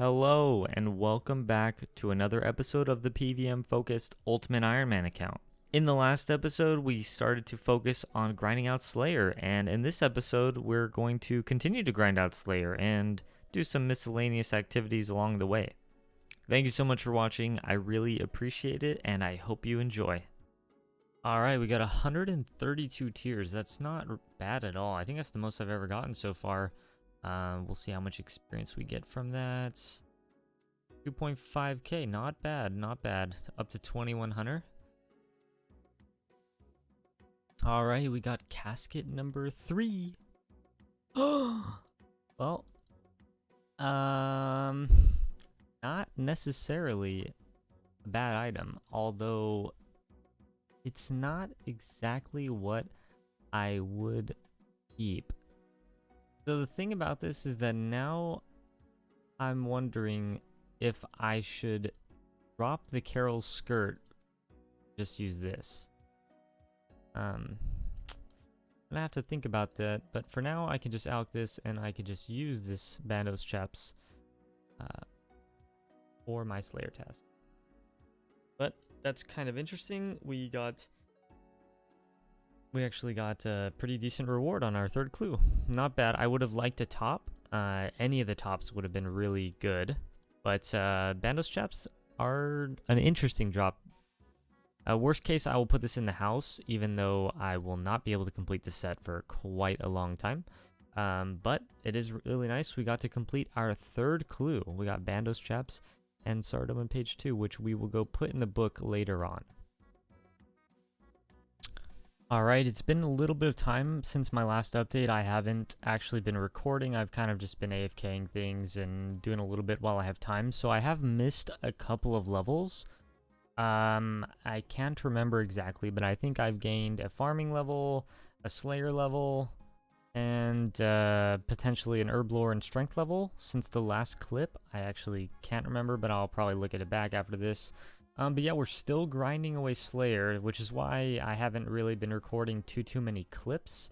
Hello, and welcome back to another episode of the PVM-focused Ultimate Ironman account. In the last episode, we started to focus on grinding out Slayer, and in this episode, we're going to continue to grind out Slayer and do some miscellaneous activities along the way. Thank you so much for watching. I really appreciate it, and I hope you enjoy. Alright, we got 132 tiers. That's not bad at all. I think that's the most I've ever gotten so far. We'll see how much experience we get from that. 2.5k, not bad, not bad. Up to 2100. Alright, we got casket number 3. Oh, well, not necessarily a bad item, although it's not exactly what I would keep. So the thing about this is that now I'm wondering if I should drop the Carol's skirt, just use this. I'm gonna have to think about that, but for now I can just alch this and I can just use this Bandos Chaps for my Slayer task. But that's kind of interesting. We actually got a pretty decent reward on our third clue. Not bad. I would have liked a top. Any of the tops would have been really good. But Bandos Chaps are an interesting drop. Worst case, I will put this in the house, even though I will not be able to complete the set for quite a long time. But it is really nice. We got to complete our third clue. We got Bandos Chaps and Sardom on page 2, which we will go put in the book later on. Alright, it's been a little bit of time since my last update. I haven't actually been recording. I've kind of just been AFKing things and doing a little bit while I have time. So I have missed a couple of levels. I can't remember exactly, but I think I've gained a farming level, a Slayer level, and potentially an Herblore and strength level since the last clip. I actually can't remember, but I'll probably look at it back after this. But yeah, we're still grinding away Slayer, which is why I haven't really been recording too many clips,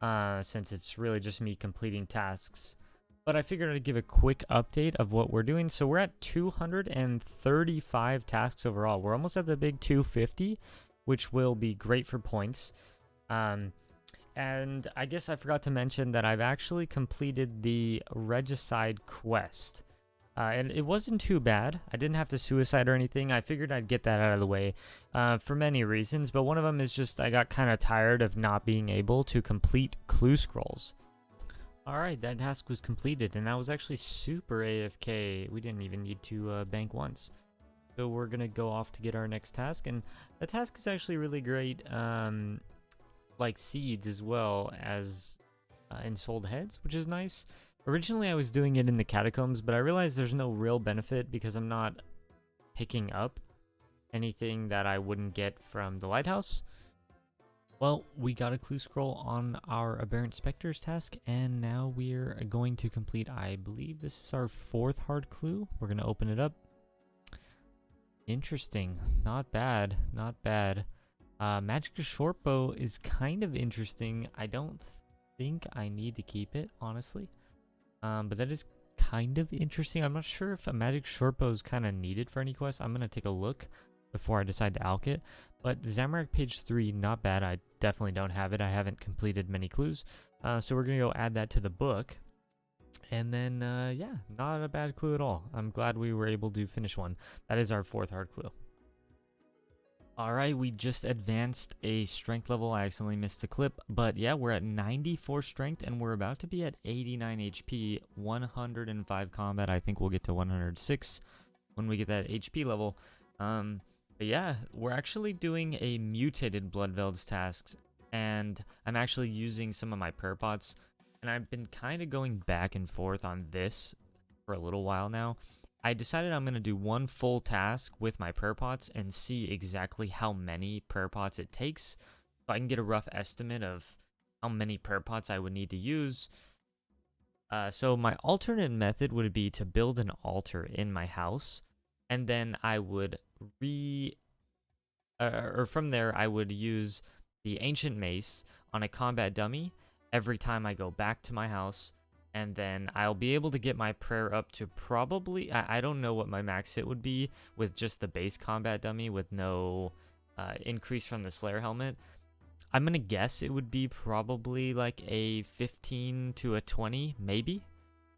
since it's really just me completing tasks. But I figured I'd give a quick update of what we're doing. So we're at 235 tasks overall. We're almost at the big 250, which will be great for points. And I guess I forgot to mention that I've actually completed the Regicide quest. And it wasn't too bad. I didn't have to suicide or anything. I figured I'd get that out of the way for many reasons. But one of them is just I got kind of tired of not being able to complete clue scrolls. Alright, that task was completed. And that was actually super AFK. We didn't even need to bank once. So we're going to go off to get our next task. And the task is actually really great. Like seeds as well as ensouled heads, which is nice. Originally, I was doing it in the catacombs, but I realized there's no real benefit because I'm not picking up anything that I wouldn't get from the lighthouse. Well, we got a clue scroll on our Aberrant specters task, and now we're going to complete, I believe this is our 4th hard clue. We're going to open it up. Interesting. Not bad. Not bad. Magic Shortbow is kind of interesting. I don't think I need to keep it, honestly. But that is kind of interesting. I'm not sure if a Magic Shortbow is kind of needed for any quest. I'm going to take a look before I decide to alch it. But Zamorak page 3, not bad. I definitely don't have it. I haven't completed many clues. So we're going to go add that to the book. And then, yeah, not a bad clue at all. I'm glad we were able to finish one. That is our 4th hard clue. Alright, we just advanced a strength level. I accidentally missed the clip, but yeah, we're at 94 strength and we're about to be at 89 HP, 105 combat. I think we'll get to 106 when we get that HP level. But yeah, we're actually doing a mutated Bloodvelds tasks, and I'm actually using some of my prayer pots, and I've been kind of going back and forth on this for a little while now. I decided I'm going to do one full task with my prayer pots and see exactly how many prayer pots it takes, so I can get a rough estimate of how many prayer pots I would need to use. So my alternate method would be to build an altar in my house, and then I would from there I would use the ancient mace on a combat dummy every time I go back to my house and then I'll be able to get my prayer up to probably, I don't know what my max hit would be with just the base combat dummy with no increase from the Slayer helmet. I'm gonna guess it would be probably like a 15 to a 20, maybe.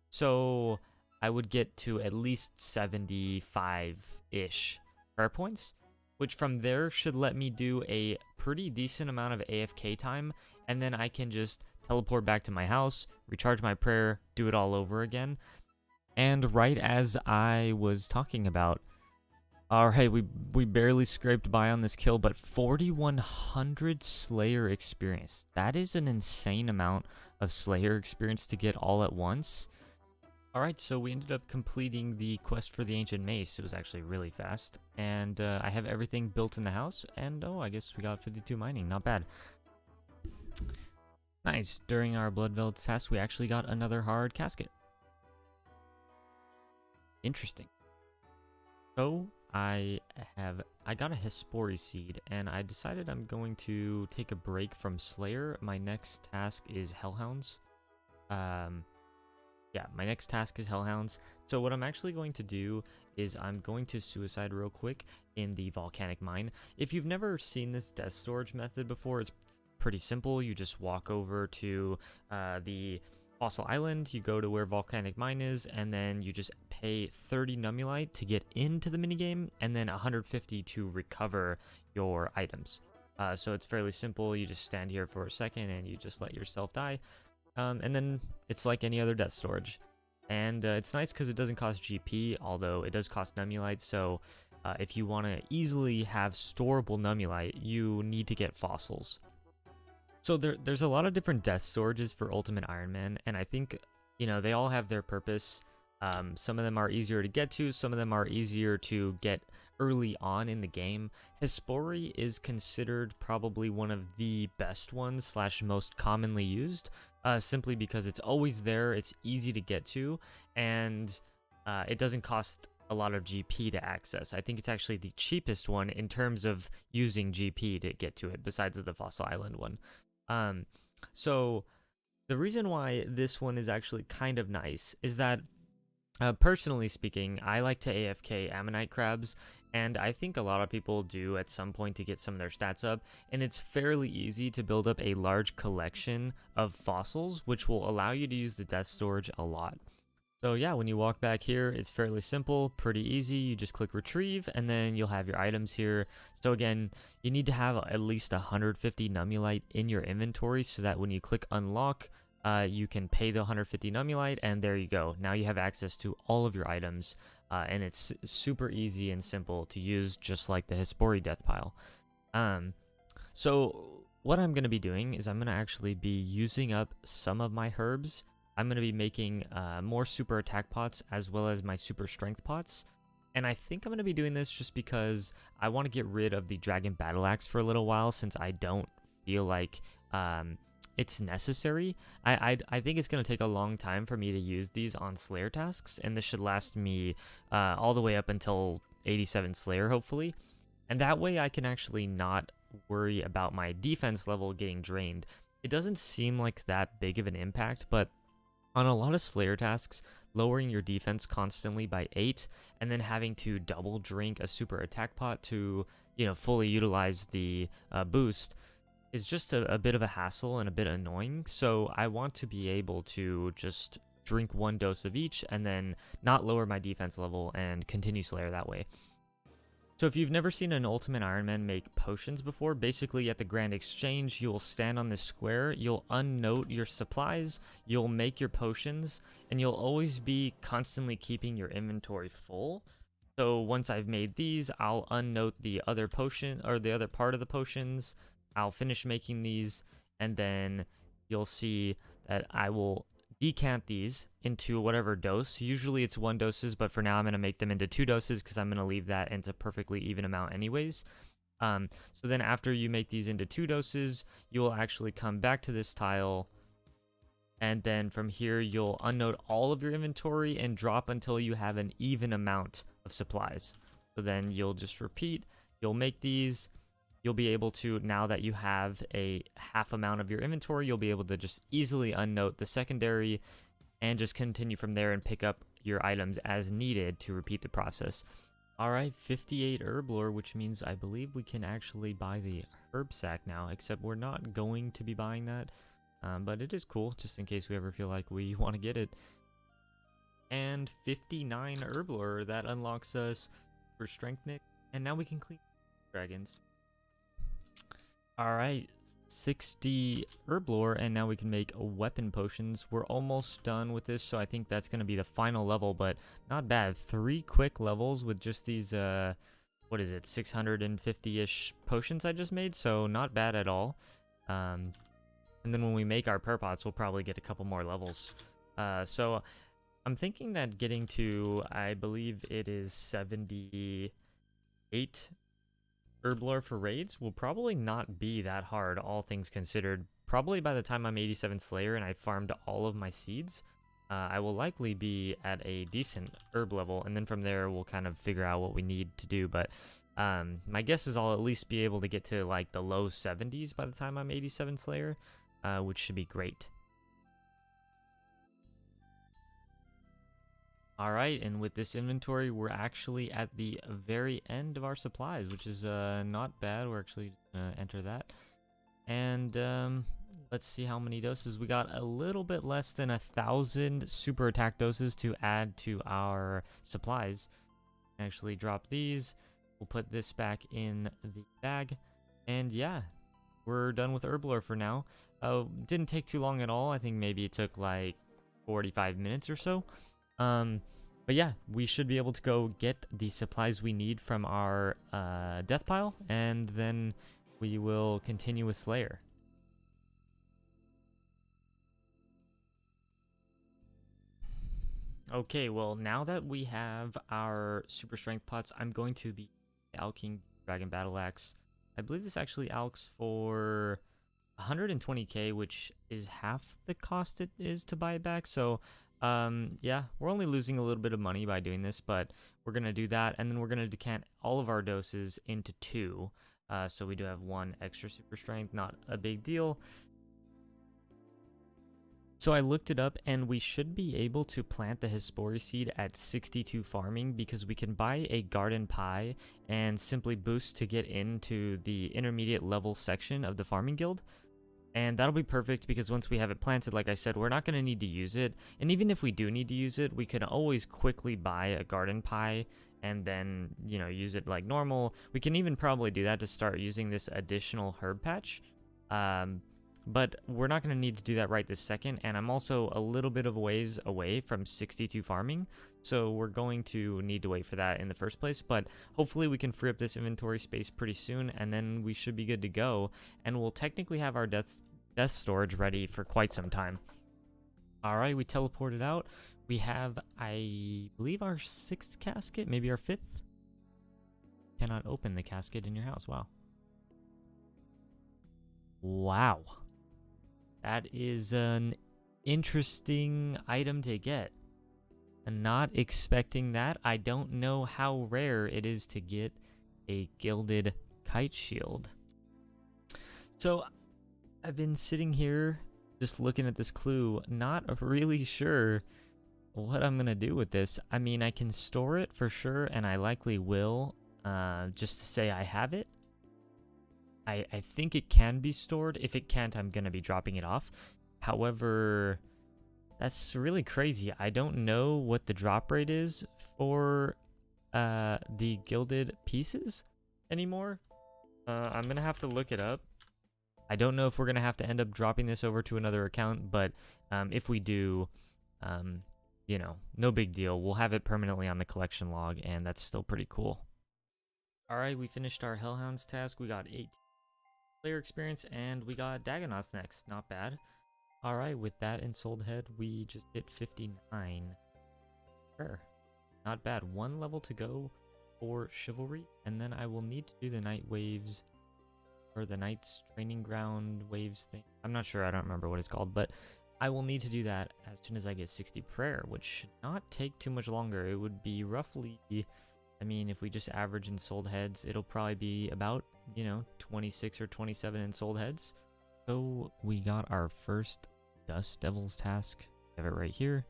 So I would get to at least 75-ish prayer points, which from there should let me do a pretty decent amount of AFK time, and then I can just teleport back to my house, recharge my prayer, do it all over again. And right as I was talking about, alright, we barely scraped by on this kill, but 4,100 Slayer experience. That is an insane amount of Slayer experience to get all at once. Alright, so we ended up completing the quest for the Ancient Mace. It was actually really fast. And I have everything built in the house, and oh, I guess we got 52 mining. Not bad. Nice. During our Bloodveld test, we actually got another hard casket. Interesting. So I got a Hespori seed, and I decided I'm going to take a break from Slayer. My next task is Hellhounds. Yeah, my next task is Hellhounds. So what I'm actually going to do is I'm going to suicide real quick in the Volcanic Mine. If you've never seen this death storage method before, it's pretty simple. You just walk over to the Fossil Island, you go to where Volcanic Mine is, and then you just pay 30 Nummulite to get into the minigame, and then 150 to recover your items. So it's fairly simple. You just stand here for a second and you just let yourself die. And then it's like any other death storage. And it's nice because it doesn't cost GP, although it does cost Nummulite. So if you want to easily have storable Nummulite, you need to get fossils. So there's a lot of different death storages for Ultimate Iron Man, and I think, you know, they all have their purpose. Some of them are easier to get to, some of them are easier to get early on in the game. Hespori is considered probably one of the best ones / most commonly used, simply because it's always there, it's easy to get to, and it doesn't cost a lot of GP to access. I think it's actually the cheapest one in terms of using GP to get to it, besides the Fossil Island one. So the reason why this one is actually kind of nice is that, personally speaking, I like to AFK Ammonite crabs, and I think a lot of people do at some point to get some of their stats up, and it's fairly easy to build up a large collection of fossils, which will allow you to use the death storage a lot. So yeah, when you walk back here, it's fairly simple, pretty easy. You just click retrieve, and then you'll have your items here. So again, you need to have at least 150 Nummulite in your inventory so that when you click unlock, you can pay the 150 Nummulite, and there you go. Now you have access to all of your items, and it's super easy and simple to use, just like the Hespori death pile. So what I'm going to be doing is I'm going to actually be using up some of my herbs. I'm going to be making more super attack pots as well as my super strength pots. And I think I'm going to be doing this just because I want to get rid of the Dragon Battle Axe for a little while, since I don't feel like it's necessary. I think it's going to take a long time for me to use these on Slayer tasks, and this should last me all the way up until 87 Slayer, hopefully. And that way I can actually not worry about my defense level getting drained. It doesn't seem like that big of an impact, but on a lot of Slayer tasks, lowering your defense constantly by 8 and then having to double drink a super attack pot to, you know, fully utilize the boost is just a bit of a hassle and a bit annoying. So I want to be able to just drink one dose of each and then not lower my defense level and continue Slayer that way. So if you've never seen an Ultimate Iron Man make potions before, basically at the Grand Exchange, you'll stand on this square, you'll unnote your supplies, you'll make your potions, and you'll always be constantly keeping your inventory full. So once I've made these, I'll unnote the other potion, or the other part of the potions, I'll finish making these, and then you'll see that I will decant these into whatever dose. Usually it's 1 doses, but for now I'm going to make them into 2 doses because I'm going to leave that into perfectly even amount anyways. So then after you make these into 2 doses, you'll actually come back to this tile, and then from here you'll unnote all of your inventory and drop until you have an even amount of supplies. So then you'll just repeat, you'll make these. You'll be able to, now that you have a half amount of your inventory, you'll be able to just easily unnote the secondary, and just continue from there and pick up your items as needed to repeat the process. Alright, 58 Herblore, which means I believe we can actually buy the herb sack now, except we're not going to be buying that, but it is cool, just in case we ever feel like we want to get it. And 59 Herblore, that unlocks us for strength mix, and now we can clean dragons. Alright, 60 Herblore, and now we can make weapon potions. We're almost done with this, so I think that's going to be the final level, but not bad. 3 quick levels with just these, what is it, 650-ish potions I just made, so not bad at all. And then when we make our purpots, we'll probably get a couple more levels. So I'm thinking that getting to, I believe it is 78 Herblore for raids will probably not be that hard, all things considered. Probably by the time I'm 87 Slayer and I farmed all of my seeds, I will likely be at a decent herb level, and then from there we'll kind of figure out what we need to do. But my guess is I'll at least be able to get to like the low 70s by the time I'm 87 Slayer, which should be great. Alright, and with this inventory, we're actually at the very end of our supplies, which is not bad. We're actually going to enter that. And let's see how many doses. We got a little bit less than 1,000 super attack doses to add to our supplies. Actually drop these. We'll put this back in the bag. And yeah, we're done with Herblore for now. Didn't take too long at all. I think maybe it took like 45 minutes or so. But yeah, we should be able to go get the supplies we need from our death pile, and then we will continue with Slayer. Okay, well, now that we have our super strength pots, I'm going to the Alking Dragon Battle Axe. I believe this actually alks for 120k, which is half the cost it is to buy it back, so yeah, we're only losing a little bit of money by doing this, but we're going to do that, and then we're going to decant all of our doses into 2, so we do have 1 extra super strength, not a big deal. So I looked it up, and we should be able to plant the Hespori seed at 62 farming, because we can buy a garden pie and simply boost to get into the intermediate level section of the farming guild. And that'll be perfect, because once we have it planted, like I said, we're not going to need to use it. And even if we do need to use it, we can always quickly buy a garden pie and then, you know, use it like normal. We can even probably do that to start using this additional herb patch. But we're not going to need to do that right this second. And I'm also a little bit of a ways away from 62 farming, so we're going to need to wait for that in the first place. But hopefully we can free up this inventory space pretty soon, and then we should be good to go. And we'll technically have our death storage ready for quite some time. Alright, we teleported out. We have, I believe, our 6th casket, maybe our 5th. Cannot open the casket in your house. Wow. Wow. That is an interesting item to get. I'm not expecting that. I don't know how rare it is to get a gilded kite shield. So I've been sitting here just looking at this clue, not really sure what I'm going to do with this. I mean, I can store it for sure, and I likely will, just to say I have it. I think it can be stored. If it can't, I'm going to be dropping it off. However, that's really crazy. I don't know what the drop rate is for the gilded pieces anymore. I'm going to have to look it up. I don't know if we're going to have to end up dropping this over to another account, but if we do, you know, no big deal. We'll have it permanently on the collection log, and that's still pretty cool. Alright, we finished our Hellhounds task. We got 8 player experience, and we got Dagonauts next. Not bad. Alright, with that and Sold Head, we just hit 59. Sure. Not bad. 1 level to go for Chivalry, and then I will need to do the Night Waves, or the Knight's Training Ground Waves thing. I'm not sure. I don't remember what it's called, but I will need to do that as soon as I get 60 prayer, which should not take too much longer. It would be roughly, I mean, if we just average in sold heads, it'll probably be about, you know, 26 or 27 in sold heads. So we got our first Dust Devils task. have it right here.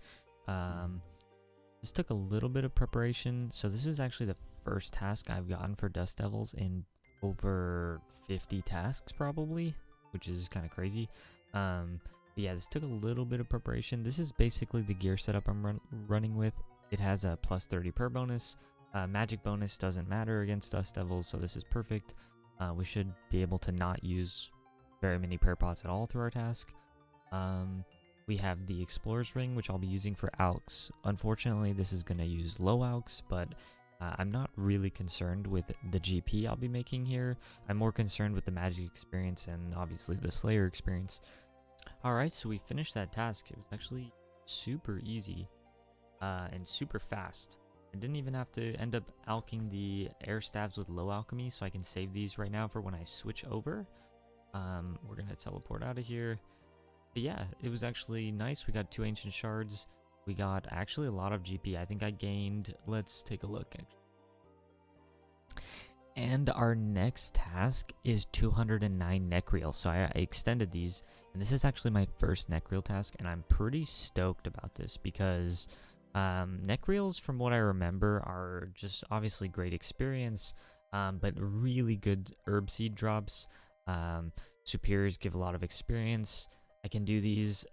This took a little bit of preparation. So this is actually the first task I've gotten for Dust Devils in over 50 tasks probably, which is kind of crazy. But yeah, this took a little bit of preparation. This is basically the gear setup I'm running with. It has a plus 30 per bonus. Magic bonus doesn't matter against Dust Devils, so this is perfect. We should be able to not use very many prayer pots at all through our task. We have the Explorer's Ring, which I'll be using for Alks. Unfortunately, this is going to use low Alks, but I'm not really concerned with the GP I'll be making here. I'm more concerned with the magic experience and obviously the Slayer experience. Alright, so we finished that task. It was actually super easy and super fast. I didn't even have to end up alching the air staves with low alchemy, so I can save these right now for when I switch over. We're going to teleport out of here. But yeah, it was actually nice. We got 2 ancient shards. We got actually a lot of GP. I think I gained, let's take a look. And our next task is 209 Nechryael. So I extended these, and this is actually my first Nechryael task, and I'm pretty stoked about this because Nechryaels, from what I remember, are just obviously great experience, but really good herb seed drops. Superiors give a lot of experience. I can do these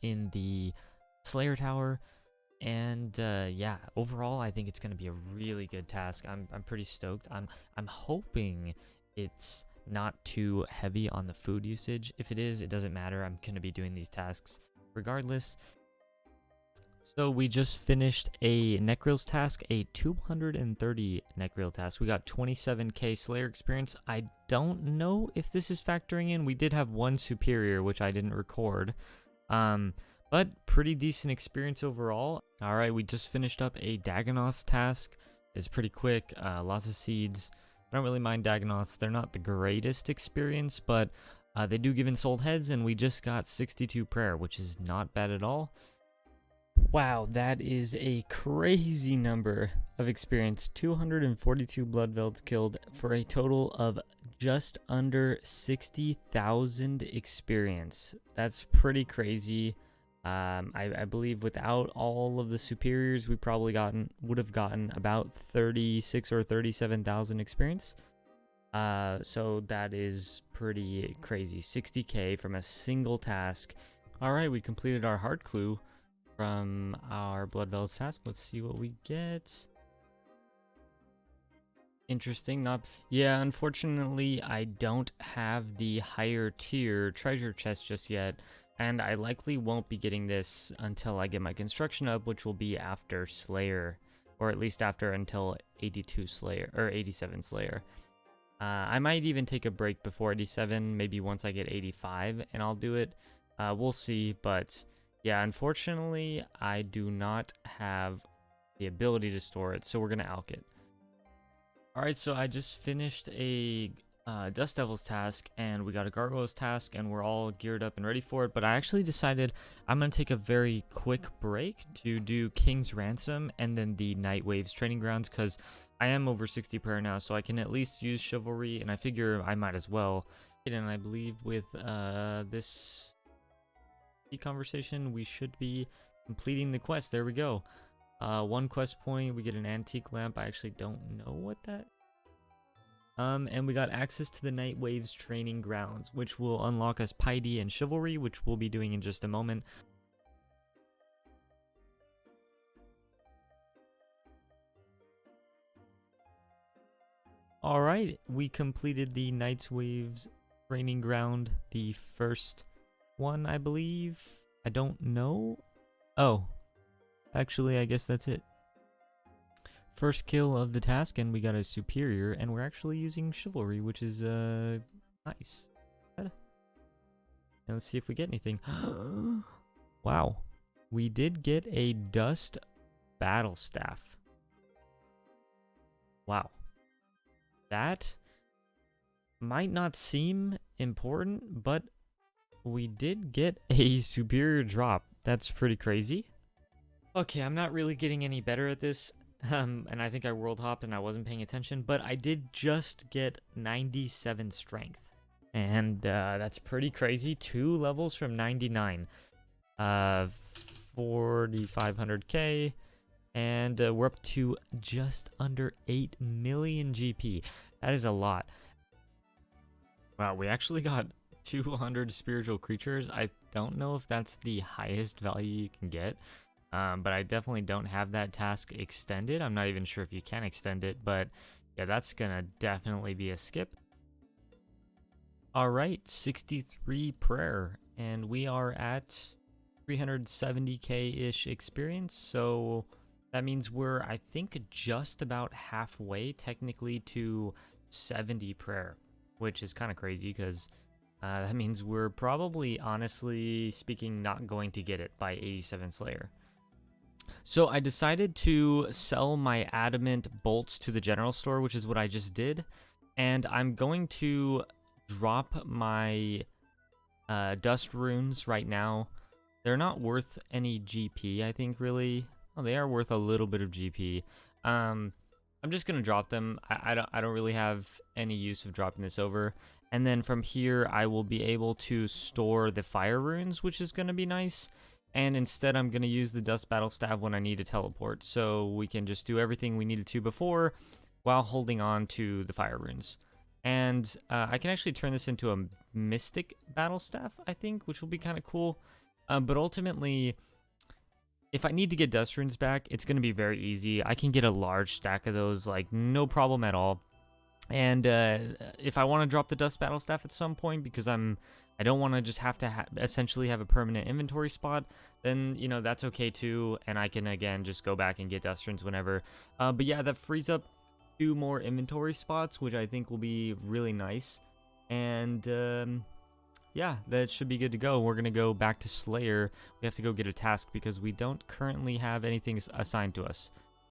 in the Slayer Tower, and yeah, overall I think it's going to be a really good task. I'm pretty stoked. I'm hoping it's not too heavy on the food usage. If it is, it doesn't matter. I'm going to be doing these tasks regardless. So we just finished a Nechryael's task, a 230 Nechryael task. We got 27k Slayer experience. I don't know if this is factoring in. We did have 1 superior, which I didn't record. But pretty decent experience overall. All right, we just finished up a Dagonoth's task. It's pretty quick, lots of seeds. I don't really mind Dagonoths. They're not the greatest experience, but they do give ensouled heads, and we just got 62 prayer, which is not bad at all. Wow, that is a crazy number of experience. 242 blood velds killed for a total of just under 60,000 experience. That's pretty crazy. I believe without all of the superiors, we probably would have gotten about 36 or 37,000 experience. So that is pretty crazy. 60k from a single task. All right, we completed our heart clue from our blood velds task. Let's see what we get. Interesting. Yeah, unfortunately I don't have the higher tier treasure chest just yet, and I likely won't be getting this until I get my construction up, which will be after Slayer, or at least after until 82 Slayer or 87 Slayer. I might even take a break before 87, maybe once I get 85, and I'll do it. We'll see, but yeah, unfortunately, I do not have the ability to store it, so we're going to alch it. Alright, so I just finished a Dust Devils task, and we got a Gargoyles task, and we're all geared up and ready for it, but I actually decided I'm going to take a very quick break to do King's Ransom and then the Night Waves Training Grounds, because I am over 60 prayer now, so I can at least use Chivalry, and I figure I might as well. And I believe with this conversation, we should be completing the quest. There we go. 1 quest point, we get an antique lamp. I actually don't know what that. And we got access to the Night Waves Training Grounds, which will unlock us Piety and Chivalry, which we'll be doing in just a moment. Alright, we completed the Night Waves Training Ground, the first one, I believe. I don't know. Oh, actually, I guess that's it. First kill of the task, and we got a superior, and we're actually using Chivalry, which is nice. And let's see if we get anything. Wow, we did get a Dust Battle Staff. Wow, that might not seem important, but we did get a superior drop. That's pretty crazy. Okay, I'm not really getting any better at this. And I think I world hopped and I wasn't paying attention, but I did just get 97 strength. And that's pretty crazy. 2 levels from 99. 4,500k, and we're up to just under 8 million GP. That is a lot. Wow, we actually got 200 spiritual creatures. I don't know if that's the highest value you can get, but I definitely don't have that task extended. I'm not even sure if you can extend it, but yeah, that's gonna definitely be a skip. All right, 63 prayer, and we are at 370k-ish experience, so that means we're, I think, just about halfway technically to 70 prayer, which is kind of crazy because that means we're probably, honestly speaking, not going to get it by 87 Slayer. So I decided to sell my adamant bolts to the general store, which is what I just did, and I'm going to drop my dust runes right now. They're not worth any GP, I think, really. Well, they are worth a little bit of GP. I'm just gonna drop them. I don't really have any use of dropping this over. And then from here, I will be able to store the fire runes, which is gonna be nice. And instead, I'm gonna use the dust battle staff when I need to teleport, so we can just do everything we needed to before, while holding on to the fire runes. And I can actually turn this into a mystic battle staff, I think, which will be kind of cool. But ultimately, if I need to get dust runes back, it's going to be very easy. I can get a large stack of those, like, no problem at all. And if I want to drop the dust battle staff at some point, because I don't want to just have to essentially have a permanent inventory spot, then, you know, that's okay too. And I can, again, just go back and get dust runes whenever. But yeah, that frees up 2 more inventory spots, which I think will be really nice. And yeah, that should be good to go. We're gonna go back to Slayer. We have to go get a task because we don't currently have anything assigned to us.